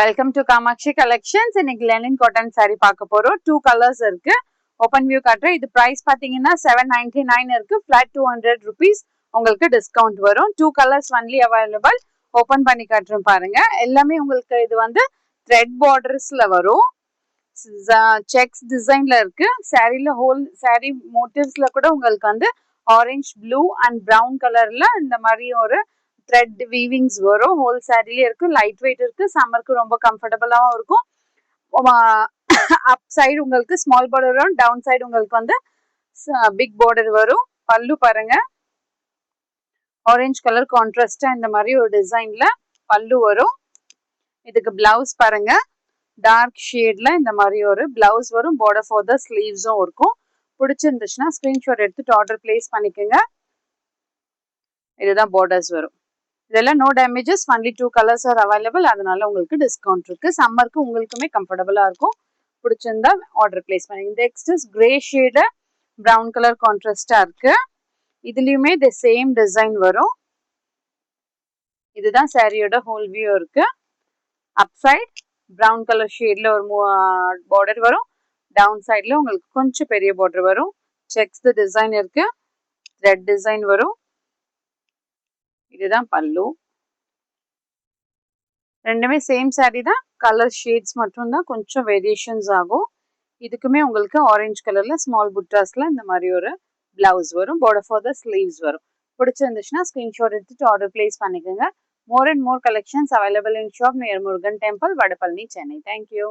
Welcome to Kamakshi collections. இன்னைக்கு linen cotton sari பார்க்க போறோம். 2 கலர்ஸ் இருக்கு. ஓப்பன் வியூ காட்டுறேன். இது பிரைஸ் பாத்தீங்கன்னா 799 இருக்கு. ஃபிளாட் 200 rupees உங்களுக்கு டிஸ்கவுண்ட் வரும். 2 கலர்ஸ் ஒன்லி அவைலபிள். ஓப்பன் பண்ணி காட்டுறேன் பாருங்க. எல்லாமே உங்களுக்கு இது வந்து த்ரெட் பார்டர்ஸ்ல வரும். செக்ஸ் டிசைன்ல இருக்கு. சாரில ஹோல் சாரி மோட்டிவ்ஸ்ல கூட உங்களுக்கு வந்து ஆரஞ்சு, ப்ளூ அண்ட் பிரவுன் கலர்ல இந்த மாதிரி ஒரு த்ரெட் வீவிங்ஸ் வரும். ஹோல் சாரிலே இருக்கு. லைட் வெயிட் இருக்கு. சம்மருக்கு ரொம்ப கம்ஃபர்டபுளாகவும் இருக்கும். அப் சைடு உங்களுக்கு ஸ்மால் பார்டர் வரும். டவுன் சைடு உங்களுக்கு வந்து பிக் பார்டர் வரும். பல்லு பாருங்க, ஆரஞ்சு கலர் கான்ட்ராஸ்டா இந்த மாதிரி ஒரு டிசைன்ல பல்லு வரும். இதுக்கு பிளவுஸ் பாருங்க, டார்க் ஷேட்ல இந்த மாதிரி ஒரு பிளவுஸ் வரும். பார்டர் ஃபார் த ஸ்லீவ்ஸும் இருக்கும். பிடிச்சிருந்துச்சுன்னா ஸ்கிரீன்ஷாட் எடுத்துட்டு ஆர்டர் பிளேஸ் பண்ணிக்கோங்க. இதுதான் பார்டர்ஸ் வரும். இதெல்லாம் no damages. Only 2 colours are available. அதனால உங்களுக்கு டிஸ்கவுண்ட் இருக்கு. சம்மருக்கு உங்களுக்குமே கம்ஃபர்டபுளா இருக்கும். பிடிச்சிருந்தா ஆர்டர் பிளேஸ் பண்ணுங்க. Next is grey shade brown colour கான்ட்ராஸ்டா இருக்கு. இதுலயுமே தி சேம் டிசைன் வரும். இதுதான் சாரியோட ஹோல் வியூ இருக்கு. அப் சைட் பிரவுன் கலர் ஷேட்ல ஒரு பார்டர் வரும். டவுன் சைட்ல உங்களுக்கு கொஞ்சம் பெரிய பார்டர் வரும். செக்ஸ் டிசைன் இருக்கு. ரெட் டிசைன் வரும். இதுதான் பல்லு. ரெண்டுமே சேம் சாரி தான். கலர் ஷேட்ஸ் மட்டும் தான் கொஞ்சம் வேரியேஷன்ஸ் ஆகும். இதுக்குமே உங்களுக்கு ஆரஞ்சு கலர்ல ஸ்மால் புட்டாஸ்ல இந்த மாதிரி ஒரு பிளவுஸ் வரும். பார்டர் ஃபார் த ஸ்லீவ்ஸ் வரும். பிடிச்சிருந்துச்சுன்னா ஸ்கிரீன்ஷாட் எடுத்துட்டு ஆர்டர் பிளேஸ் பண்ணிக்கோங்க. More and more collections available in shop near Murugan temple, Vadapalani, Chennai. Thank you.